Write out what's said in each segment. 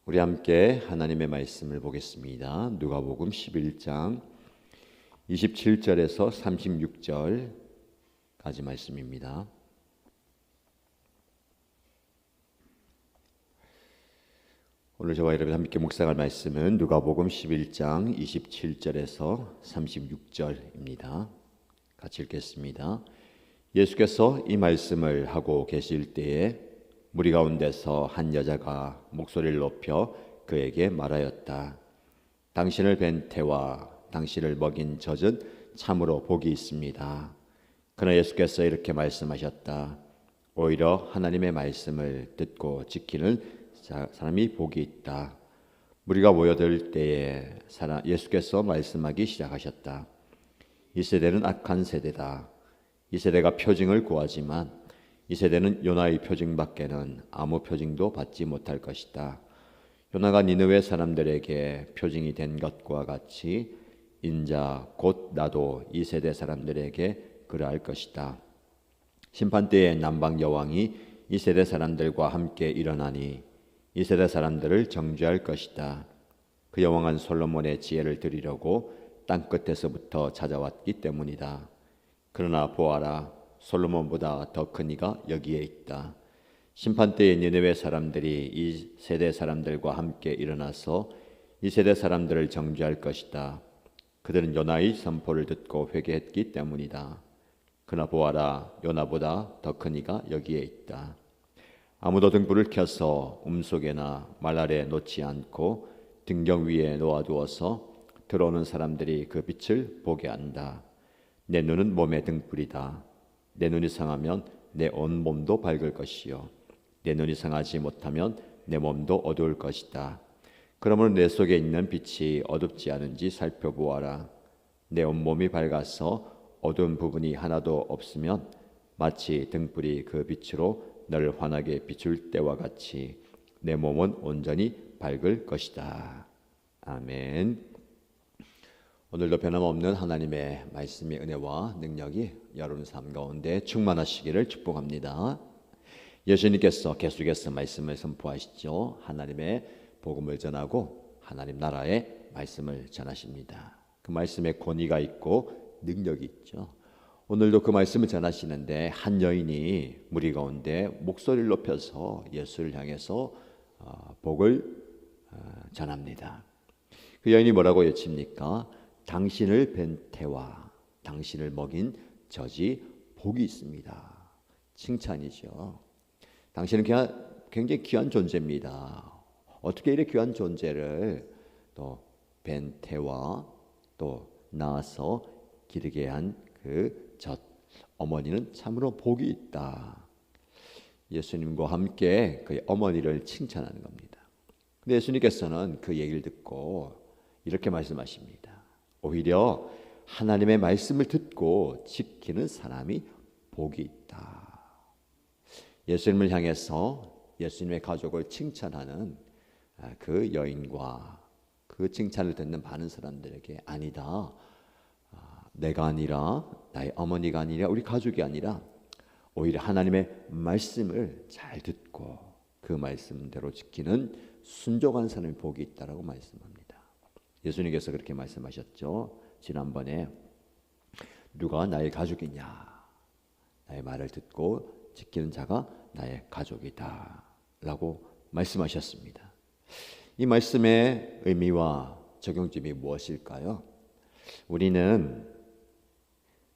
우리 함께 하나님의 말씀을 보겠습니다. 누가복음 11장 27절에서 36절까지 말씀입니다. 오늘 저와 여러분 함께 묵상할 말씀은 누가복음 11장 27절에서 36절입니다. 같이 읽겠습니다. 예수께서 이 말씀을 하고 계실 때에 무리 가운데서 한 여자가 목소리를 높여 그에게 말하였다. 당신을 뵌 태와 당신을 먹인 젖은 참으로 복이 있습니다. 그러나 예수께서 이렇게 말씀하셨다. 오히려 하나님의 말씀을 듣고 지키는 사람이 복이 있다. 무리가 모여들 때에 예수께서 말씀하기 시작하셨다. 이 세대는 악한 세대다. 이 세대가 표징을 구하지만 이 세대는 요나의 표징밖에는 아무 표징도 받지 못할 것이다. 요나가 니느웨 사람들에게 표징이 된 것과 같이 인자 곧 나도 이 세대 사람들에게 그러할 것이다. 심판 때에 남방 여왕이 이 세대 사람들과 함께 일어나니 이 세대 사람들을 정죄할 것이다. 그 여왕은 솔로몬의 지혜를 들으려고 땅 끝에서부터 찾아왔기 때문이다. 그러나 보아라, 솔로몬보다 더 큰 이가 여기에 있다. 심판 때에 니느웨 사람들이 이 세대 사람들과 함께 일어나서 이 세대 사람들을 정죄할 것이다. 그들은 요나의 선포를 듣고 회개했기 때문이다. 그러나 보아라, 요나보다 더 큰 이가 여기에 있다. 아무도 등불을 켜서 음속에나 말 아래 놓지 않고 등경 위에 놓아두어서 들어오는 사람들이 그 빛을 보게 한다. 내 눈은 몸의 등불이다. 내 눈이 상하면 내 온 몸도 밝을 것이요 내 눈이 상하지 못하면 내 몸도 어두울 것이다. 그러므로 내 속에 있는 빛이 어둡지 않은지 살펴보아라. 내 온몸이 밝아서 어두운 부분이 하나도 없으면 마치 등불이 그 빛으로 너를 환하게 비출 때와 같이 내 몸은 온전히 밝을 것이다. 아멘. 오늘도 변함없는 하나님의 말씀의 은혜와 능력이 여러분 삶 가운데 충만하시기를 축복합니다. 예수님께서 계속해서 말씀을 선포하시죠. 하나님의 복음을 전하고 하나님 나라의 말씀을 전하십니다. 그 말씀에 권위가 있고 능력이 있죠. 오늘도 그 말씀을 전하시는데 한 여인이 무리 가운데 목소리를 높여서 예수를 향해서 복을 전합니다. 그 여인이 뭐라고 외칩니까? 당신을 뵌 태와 당신을 먹인 젖이 복이 있습니다. 칭찬이죠. 당신은 굉장히 귀한 존재입니다. 어떻게 이렇게 귀한 존재를 또 뵌 태와 또 낳아서 기르게 한 그 젖 어머니는 참으로 복이 있다. 예수님과 함께 그의 어머니를 칭찬하는 겁니다. 근데 예수님께서는 그 얘기를 듣고 이렇게 말씀하십니다. 오히려 하나님의 말씀을 듣고 지키는 사람이 복이 있다. 예수님을 향해서 예수님의 가족을 칭찬하는 그 여인과 그 칭찬을 듣는 많은 사람들에게 아니다. 내가 아니라 나의 어머니가 아니라 우리 가족이 아니라 오히려 하나님의 말씀을 잘 듣고 그 말씀대로 지키는 순종한 사람이 복이 있다라고 말씀합니다. 예수님께서 그렇게 말씀하셨죠. 지난번에 누가 나의 가족이냐? 나의 말을 듣고 지키는 자가 나의 가족이다 라고 말씀하셨습니다. 이 말씀의 의미와 적용점이 무엇일까요? 우리는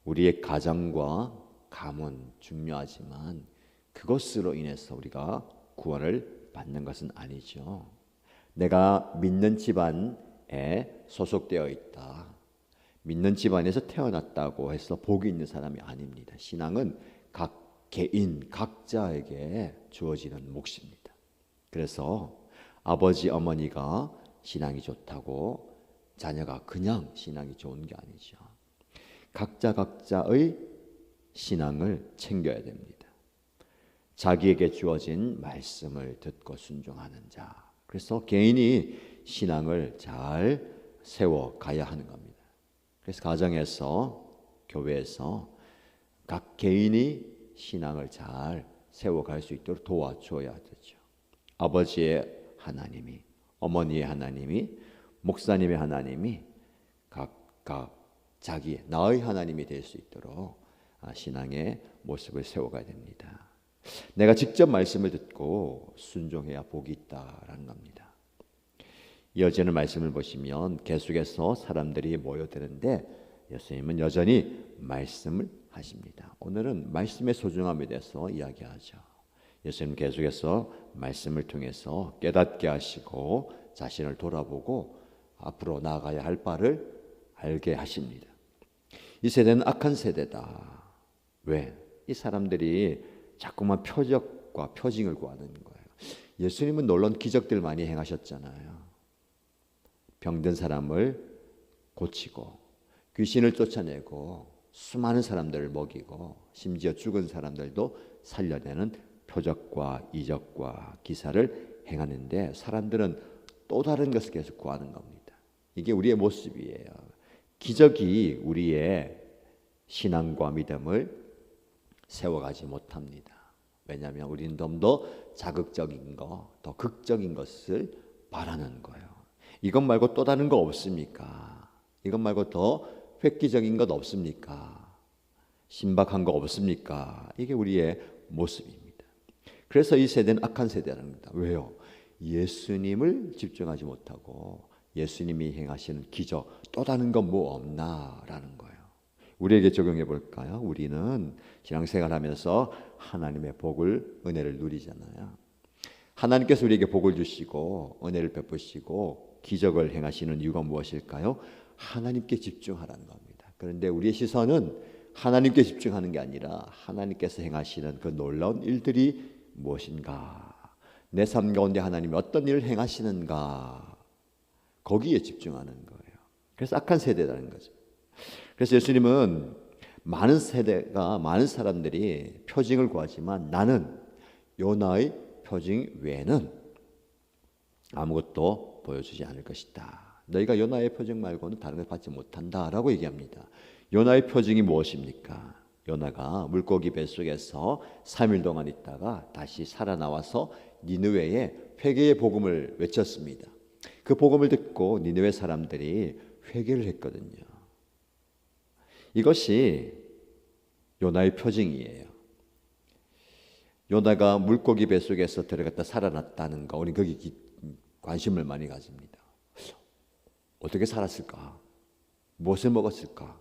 우리의 가정과 가문 중요하지만 그것으로 인해서 우리가 구원을 받는 것은 아니죠. 내가 믿는 집안에 소속되어 있다. 믿는 집안에서 태어났다고 해서 복이 있는 사람이 아닙니다. 신앙은 각 개인, 각자에게 주어지는 몫입니다. 그래서 아버지, 어머니가 신앙이 좋다고 자녀가 그냥 신앙이 좋은 게 아니죠. 각자의 신앙을 챙겨야 됩니다. 자기에게 주어진 말씀을 듣고 순종하는 자. 그래서 개인이 신앙을 잘 세워가야 하는 겁니다. 그래서 가정에서, 교회에서 각 개인이 신앙을 잘 세워갈 수 있도록 도와줘야 되죠. 아버지의 하나님이, 어머니의 하나님이, 목사님의 하나님이 각각 자기 나의 하나님이 될 수 있도록 신앙의 모습을 세워가야 됩니다. 내가 직접 말씀을 듣고 순종해야 복이 있다라는 겁니다. 이어지는 말씀을 보시면 계속해서 사람들이 모여드는데 예수님은 여전히 말씀을 하십니다. 오늘은 말씀의 소중함에 대해서 이야기하죠. 예수님 계속해서 말씀을 통해서 깨닫게 하시고 자신을 돌아보고 앞으로 나아가야 할 바를 알게 하십니다. 이 세대는 악한 세대다. 왜? 이 사람들이 자꾸만 표적과 표징을 구하는 거예요. 예수님은 놀라운 기적들 많이 행하셨잖아요. 병든 사람을 고치고 귀신을 쫓아내고 수많은 사람들을 먹이고 심지어 죽은 사람들도 살려내는 표적과 이적과 기사를 행하는데 사람들은 또 다른 것을 계속 구하는 겁니다. 이게 우리의 모습이에요. 기적이 우리의 신앙과 믿음을 세워가지 못합니다. 왜냐하면 우리는 좀 더 자극적인 거, 더 극적인 것을 바라는 거예요. 이것 말고 또 다른 거 없습니까? 이것 말고 더 획기적인 것 없습니까? 신박한 거 없습니까? 이게 우리의 모습입니다. 그래서 이 세대는 악한 세대랍니다. 왜요? 예수님을 집중하지 못하고 예수님이 행하시는 기적, 또 다른 건 뭐 없나라는 거예요. 우리에게 적용해 볼까요? 우리는 신앙생활하면서 하나님의 복을, 은혜를 누리잖아요. 하나님께서 우리에게 복을 주시고 은혜를 베푸시고 기적을 행하시는 이유가 무엇일까요? 하나님께 집중하라는 겁니다. 그런데 우리의 시선은 하나님께 집중하는 게 아니라 하나님께서 행하시는 그 놀라운 일들이 무엇인가, 내 삶 가운데 하나님이 어떤 일을 행하시는가, 거기에 집중하는 거예요. 그래서 악한 세대라는 거죠. 그래서 예수님은 많은 세대가, 많은 사람들이 표징을 구하지만 나는 요나의 표징 외에는 아무것도 보여주지 않을 것이다. 너희가 요나의 표징 말고는 다른 걸 받지 못한다라고 얘기합니다. 요나의 표징이 무엇입니까? 요나가 물고기 뱃속에서 3일 동안 있다가 다시 살아나와서 니느웨에 회개의 복음을 외쳤습니다. 그 복음을 듣고 니느웨 사람들이 회개를 했거든요. 이것이 요나의 표징이에요. 요나가 물고기 뱃속에서 들어갔다 살아났다는 거, 우리 거기 관심을 많이 가집니다. 어떻게 살았을까? 무엇을 먹었을까?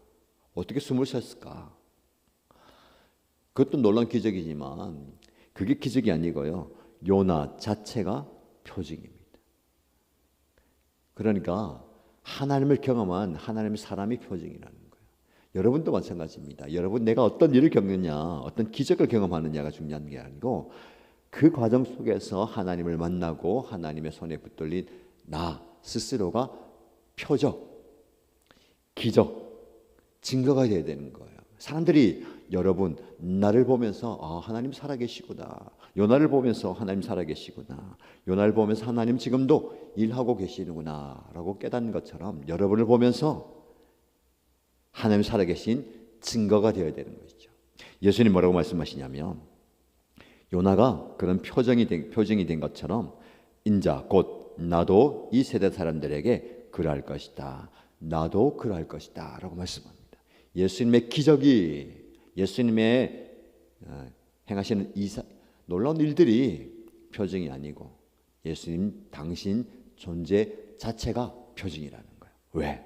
어떻게 숨을 쉬었을까? 그것도 놀라운 기적이지만 그게 기적이 아니고요. 요나 자체가 표징입니다. 그러니까 하나님을 경험한 하나님의 사람이 표징이라는 거예요. 여러분도 마찬가지입니다. 여러분 내가 어떤 일을 겪느냐, 어떤 기적을 경험하느냐가 중요한 게 아니고 그 과정 속에서 하나님을 만나고 하나님의 손에 붙들린 나 스스로가 표적, 기적, 증거가 되어야 되는 거예요. 사람들이 여러분 나를 보면서 하나님 살아계시구나, 요나를 보면서 하나님 살아계시구나, 요나를 보면서 하나님 지금도 일하고 계시는구나 라고 깨닫는 것처럼 여러분을 보면서 하나님 살아계신 증거가 되어야 되는 것이죠. 예수님 뭐라고 말씀하시냐면 요나가 그런 표징이 된 것처럼 인자 곧 나도 이 세대 사람들에게 그러할 것이다, 나도 그러할 것이다 라고 말씀합니다. 예수님의 기적이, 예수님의 행하시는 놀라운 일들이 표징이 아니고 예수님 당신 존재 자체가 표징이라는 거예요. 왜?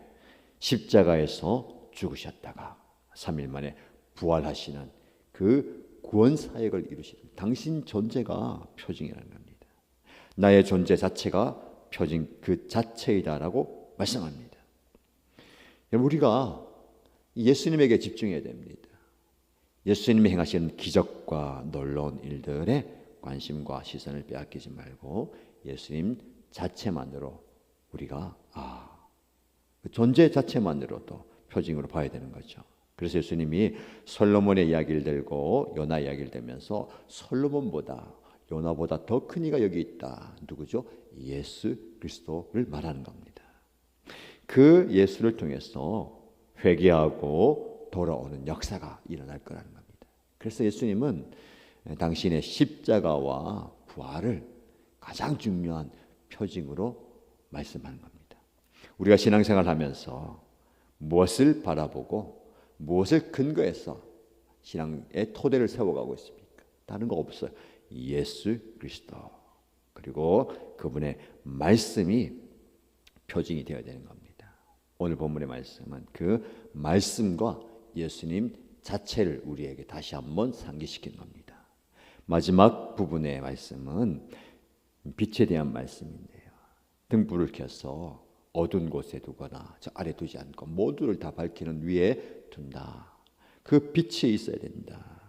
십자가에서 죽으셨다가 3일 만에 부활하시는 그 구원 사역을 이루시는 당신 존재가 표징이라는 겁니다. 나의 존재 자체가 표징 그 자체이다라고 말씀합니다. 우리가 예수님에게 집중해야 됩니다. 예수님이 행하시는 기적과 놀라운 일들에 관심과 시선을 빼앗기지 말고 예수님 자체만으로 우리가 그 존재 자체만으로도 표징으로 봐야 되는 거죠. 그래서 예수님이 솔로몬의 이야기를 들고 요나 이야기를 들면서 솔로몬보다 요나보다 더 큰 이가 여기 있다. 누구죠? 예수 그리스도를 말하는 겁니다. 그 예수를 통해서 회개하고 돌아오는 역사가 일어날 거라는 겁니다. 그래서 예수님은 당신의 십자가와 부활을 가장 중요한 표징으로 말씀하는 겁니다. 우리가 신앙생활 하면서 무엇을 바라보고 무엇을 근거해서 신앙의 토대를 세워가고 있습니까? 다른 거 없어요. 예수 그리스도, 그리고 그분의 말씀이 표징이 되어야 되는 겁니다. 오늘 본문의 말씀은 그 말씀과 예수님 자체를 우리에게 다시 한번 상기시키는 겁니다. 마지막 부분의 말씀은 빛에 대한 말씀인데요. 등불을 켜서 어두운 곳에 두거나 저 아래 두지 않고 모두를 다 밝히는 위에 둔다. 그 빛이 있어야 된다.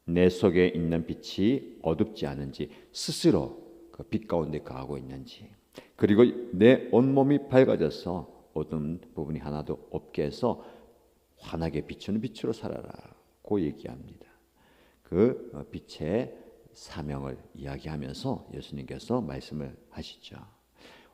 내 속에 있는 빛이 어둡지 않은지, 스스로 그 빛 가운데 거하고 있는지, 그리고 내 온몸이 밝아져서 어두운 부분이 하나도 없게 해서 환하게 비추는 빛으로 살아라고 얘기합니다. 그 빛의 사명을 이야기하면서 예수님께서 말씀을 하시죠.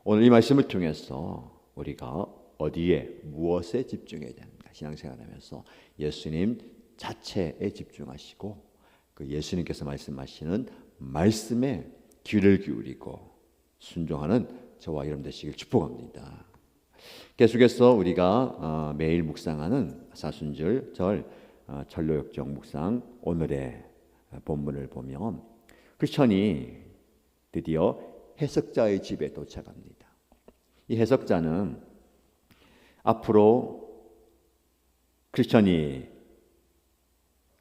오늘 이 말씀을 통해서 우리가 어디에 무엇에 집중해야 되는가, 신앙생활하면서 예수님 자체에 집중하시고 그 예수님께서 말씀하시는 말씀에 귀를 기울이고 순종하는 저와 여러분 되시길 축복합니다. 계속해서 우리가 매일 묵상하는 사순절 전로역정 묵상 오늘의 본문을 보면 크리스천이 드디어 해석자의 집에 도착합니다. 이 해석자는 앞으로 크리스천이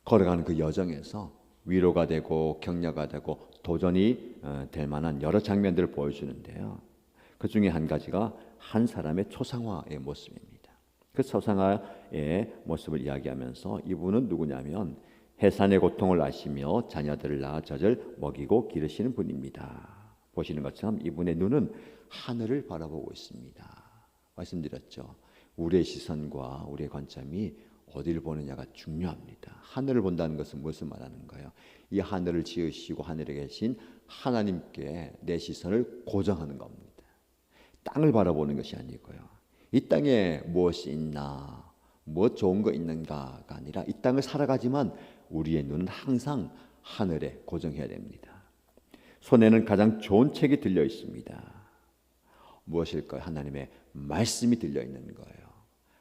걸어가는 그 여정에서 위로가 되고 격려가 되고 도전이 될 만한 여러 장면들을 보여주는데요. 그 중에 한 가지가 한 사람의 초상화의 모습입니다. 그 초상화의 모습을 이야기하면서 이분은 누구냐면 해산의 고통을 아시며 자녀들을 낳아 젖을 먹이고 기르시는 분입니다. 보시는 것처럼 이분의 눈은 하늘을 바라보고 있습니다. 말씀드렸죠. 우리의 시선과 우리의 관점이 어디를 보느냐가 중요합니다. 하늘을 본다는 것은 무엇을 말하는 거예요? 이 하늘을 지으시고 하늘에 계신 하나님께 내 시선을 고정하는 겁니다. 땅을 바라보는 것이 아니고요. 이 땅에 무엇이 있나, 무엇 좋은 거 있는가가 아니라 이 땅을 살아가지만 우리의 눈은 항상 하늘에 고정해야 됩니다. 손에는 가장 좋은 책이 들려 있습니다. 무엇일까요? 하나님의 말씀이 들려 있는 거예요.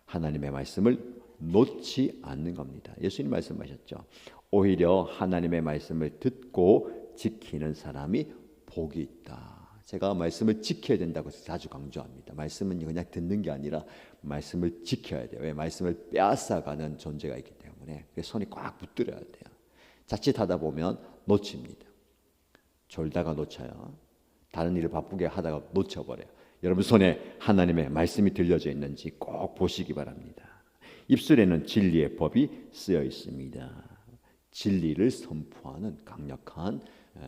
하나님의 말씀을 놓지 않는 겁니다. 예수님 말씀하셨죠. 오히려 하나님의 말씀을 듣고 지키는 사람이 복이 있다. 제가 말씀을 지켜야 된다고 자주 강조합니다. 말씀은 그냥 듣는 게 아니라 말씀을 지켜야 돼요. 왜? 말씀을 빼앗아가는 존재가 있기 때문에 손이 꽉 붙들어야 돼요. 자칫하다 보면 놓칩니다. 졸다가 놓쳐요. 다른 일을 바쁘게 하다가 놓쳐버려요. 여러분 손에 하나님의 말씀이 들려져 있는지 꼭 보시기 바랍니다. 입술에는 진리의 법이 쓰여 있습니다. 진리를 선포하는 강력한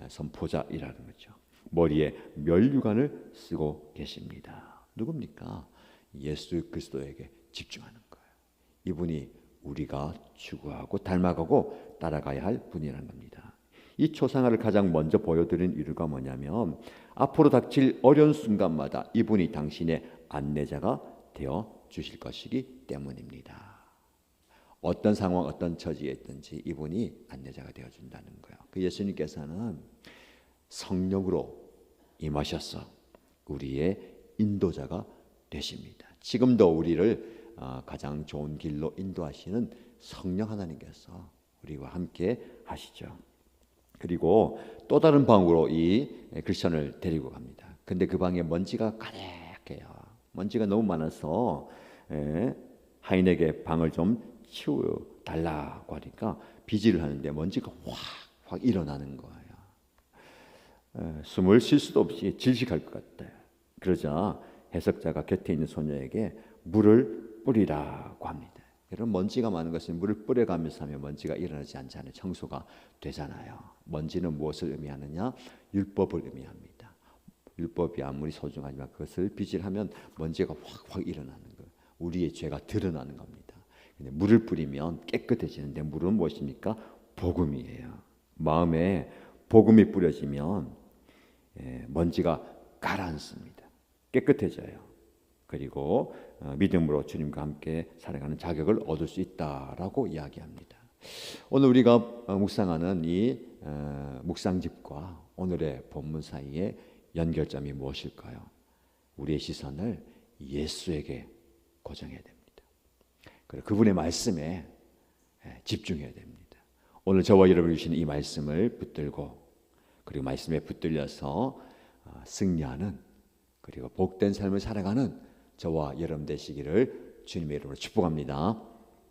선포자이라는 거죠. 머리에 면류관을 쓰고 계십니다. 누굽니까? 예수 그리스도에게 집중하는 거예요. 이분이 우리가 추구하고 닮아가고 따라가야 할 분이라는 겁니다. 이 초상화를 가장 먼저 보여드린 이유가 뭐냐면 앞으로 닥칠 어려운 순간마다 이분이 당신의 안내자가 되어 주실 것이기 때문입니다. 어떤 상황, 어떤 처지에 있든지 이분이 안내자가 되어준다는 거예요. 그 예수님께서는 성령으로 임하셔서 우리의 인도자가 되십니다. 지금도 우리를 가장 좋은 길로 인도하시는 성령 하나님께서 우리와 함께 하시죠. 그리고 또 다른 방으로 이 크리스천을 데리고 갑니다. 근데 그 방에 먼지가 가득해요. 먼지가 너무 많아서 하인에게 방을 좀 치워달라고 하니까 비질을 하는데 먼지가 확 일어나는 거예요. 숨을 쉴 수도 없이 질식할 것 같아요. 그러자 해석자가 곁에 있는 소녀에게 물을 뿌리라고 합니다. 여러분 먼지가 많은 것은 물을 뿌려가면서 하면 먼지가 일어나지 않잖아요. 청소가 되잖아요. 먼지는 무엇을 의미하느냐? 율법을 의미합니다. 율법이 아무리 소중하지만 그것을 비질하면 먼지가 확 일어나는 거예요. 우리의 죄가 드러나는 겁니다. 근데 물을 뿌리면 깨끗해지는데 물은 무엇입니까? 복음이에요. 마음에 복음이 뿌려지면 먼지가 가라앉습니다. 깨끗해져요. 그리고 믿음으로 주님과 함께 살아가는 자격을 얻을 수 있다라고 이야기합니다. 오늘 우리가 묵상하는 이 묵상집과 오늘의 본문 사이의 연결점이 무엇일까요? 우리의 시선을 예수에게 고정해야 됩니다. 그리고 그분의 말씀에 집중해야 됩니다. 오늘 저와 여러분이 주신 이 말씀을 붙들고 그리고 말씀에 붙들려서 승리하는 그리고 복된 삶을 살아가는 저와 여러분 되시기를 주님의 이름으로 축복합니다.